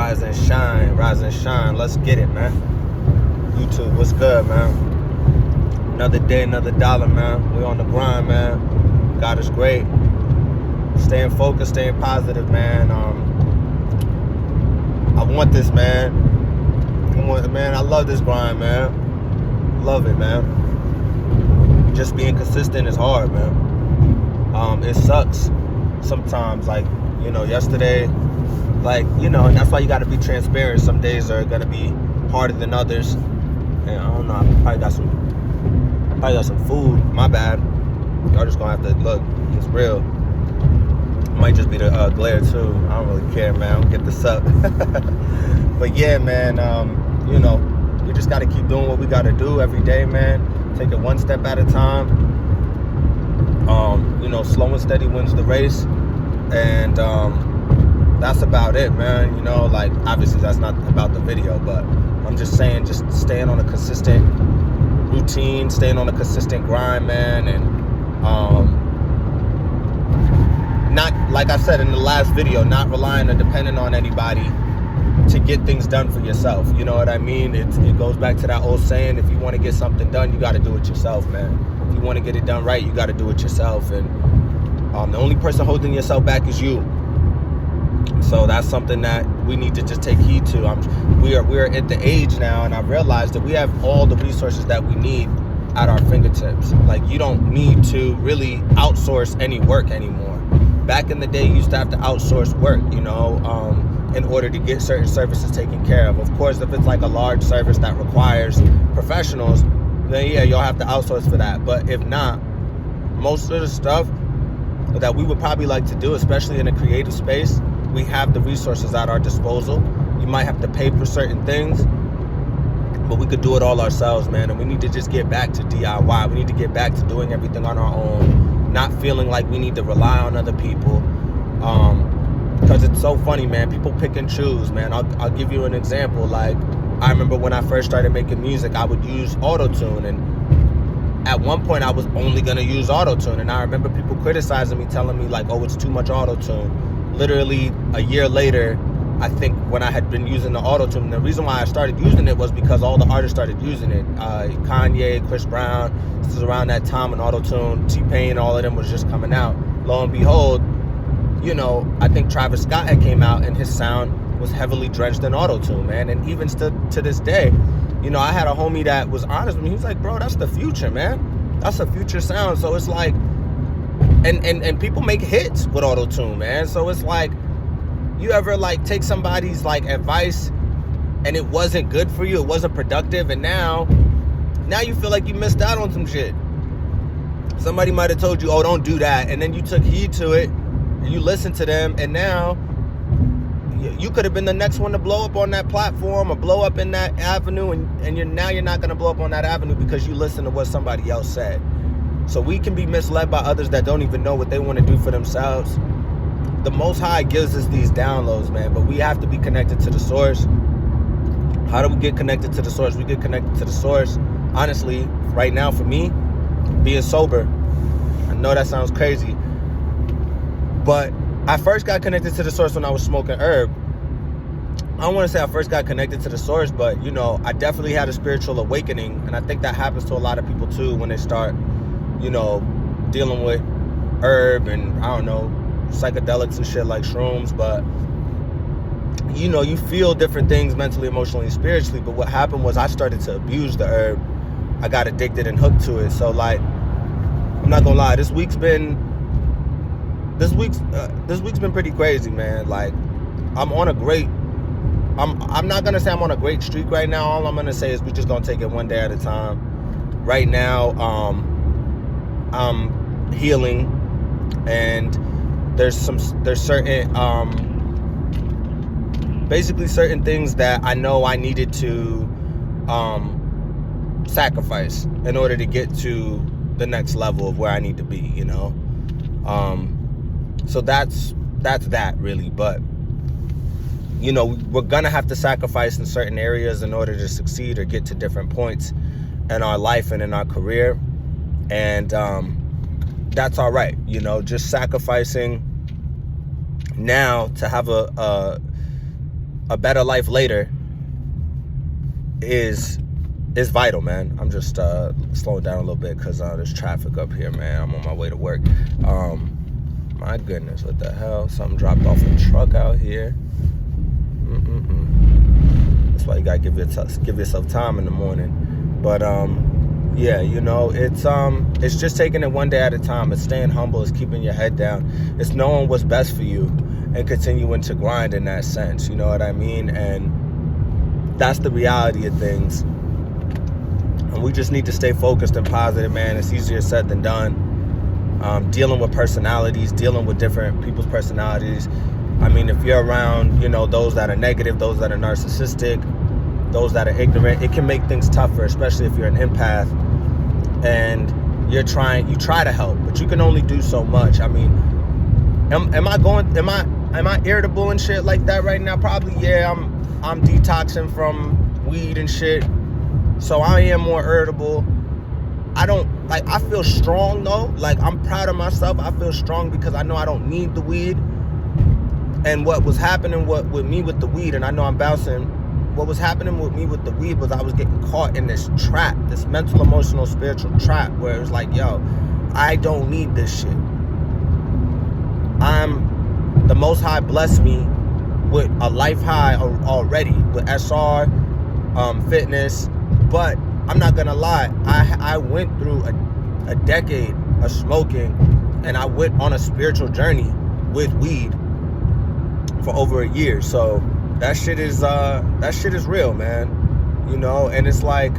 Rise and shine, rise and shine. Let's get it, man. YouTube, what's good, man? Another day, another dollar, man. We on the grind, man. God is great. Staying focused, staying positive, man. I want this, man. I love this grind, man. Love it, man. Just being consistent is hard, man. It sucks sometimes, like, yesterday, and that's why you got to be transparent. Some days are going to be harder than others. And I don't know, I probably got some food. My bad. Y'all just going to have to look. It's real. It might just be the glare, too. I don't really care, man. I'll get this up. But, yeah, man, we just got to keep doing what we got to do every day, man. Take it one step at a time. Slow and steady wins the race. And that's about it, man. Obviously that's not about the video, but I'm just saying, just staying on a consistent routine, staying on a consistent grind, man. And not, like I said in the last video, not relying or depending on anybody to get things done for yourself. You know what I mean? It goes back to that old saying, if you want to get something done, you got to do it yourself, man. If you want to get it done right, you got to do it yourself. And the only person holding yourself back is you. So that's something that we need to just take heed to. We're at the age now, and I've realized that we have all the resources that we need at our fingertips. Like, you don't need to really outsource any work anymore. Back in the day, you used to have to outsource work, in order to get certain services taken care of. Of course, if it's like a large service that requires professionals, then yeah, you'll have to outsource for that. But if not, most of the stuff that we would probably like to do, especially in a creative space, we have the resources at our disposal. You might have to pay for certain things, but we could do it all ourselves, man. And we need to just get back to DIY. We need to get back to doing everything on our own, not feeling like we need to rely on other people. Because it's so funny, man. People pick and choose, man. I'll give you an example. Like, I remember when I first started making music, I would use auto-tune, and at one point I was only going to use auto-tune, and I remember people criticizing me, telling me like, oh, it's too much auto-tune. Literally a year later, I think, when I had been using the auto-tune, the reason why I started using it was because all the artists started using it. Kanye, Chris Brown, this is around that time when auto-tune, T-Pain, all of them was just coming out. Lo and behold, I think Travis Scott had came out and his sound was heavily drenched in auto-tune, man. And even to this day, I had a homie that was honest with me. He was like, bro, that's the future, man. That's a future sound. So it's like, and people make hits with auto-tune, man. So it's like, you ever like take somebody's like advice and it wasn't good for you, it wasn't productive, and now you feel like you missed out on some shit. Somebody might have told you, oh, don't do that, and then you took heed to it, and you listened to them, and now you could have been the next one to blow up on that platform or blow up in that avenue, and you're not going to blow up on that avenue because you listened to what somebody else said. So we can be misled by others that don't even know what they want to do for themselves. The Most High gives us these downloads, man, but we have to be connected to the source. How do we get connected to the source? We get connected to the source, honestly, right now for me, being sober. I know that sounds crazy, but I first got connected to the source when I was smoking herb. I don't want to say I first got connected to the source, but, I definitely had a spiritual awakening, and I think that happens to a lot of people, too, when they start, dealing with herb and, I don't know, psychedelics and shit like shrooms. But you feel different things mentally, emotionally, and spiritually. But what happened was I started to abuse the herb. I got addicted and hooked to it. So, like, I'm not gonna lie, this week's been pretty crazy, man. Like, I'm not gonna say I'm on a great streak right now. All I'm gonna say is we just gonna take it one day at a time. Right now, I'm healing, and there's certain basically certain things that I know I needed to sacrifice in order to get to the next level of where I need to be, so that's that really. But we're gonna have to sacrifice in certain areas in order to succeed or get to different points in our life and in our career, and that's all right. Just sacrificing now to have a better life later is vital, man. I'm just slowing down a little bit because there's traffic up here, man. I'm on my way to work. My goodness, what the hell? Something dropped off a truck out here. That's why you gotta give yourself time in the morning. But yeah, you know, it's just taking it one day at a time. It's staying humble. It's keeping your head down. It's knowing what's best for you and continuing to grind in that sense. You know what I mean? And that's the reality of things. And we just need to stay focused and positive, man. It's easier said than done. Dealing with personalities, dealing with different people's personalities. I mean, if you're around, you know, those that are negative, those that are narcissistic, those that are ignorant, it can make things tougher, especially if you're an empath and you try to help, but you can only do so much. I mean, am I irritable and shit like that right now? Probably, yeah. I'm detoxing from weed and shit, so I am more irritable. I feel strong though. Like, I'm proud of myself. I feel strong because I know I don't need the weed. And what was happening with me with the weed, and I know I'm bouncing, what was happening with me with the weed was I was getting caught in this trap, this mental, emotional, spiritual trap where it was like, yo, I don't need this shit. The Most High blessed me with a life high already with SR, fitness, but I'm not gonna lie, I went through a decade of smoking, and I went on a spiritual journey with weed for over a year. So that shit is real, man. You know, and it's like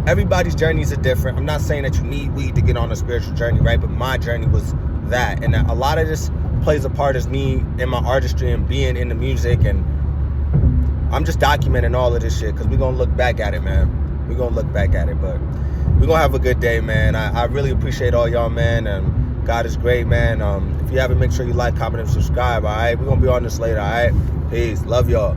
everybody's journeys are different. I'm not saying that you need weed to get on a spiritual journey, right? But my journey was that, and a lot of this plays a part as me in my artistry and being in the music, and I'm just documenting all of this shit because we're gonna look back at it, man. We're gonna look back at it, but we're gonna have a good day, man. I really appreciate all y'all, man, and God is great, man. If you haven't, make sure you like, comment, and subscribe, all right? We're gonna be on this later, all right? Peace. Love y'all.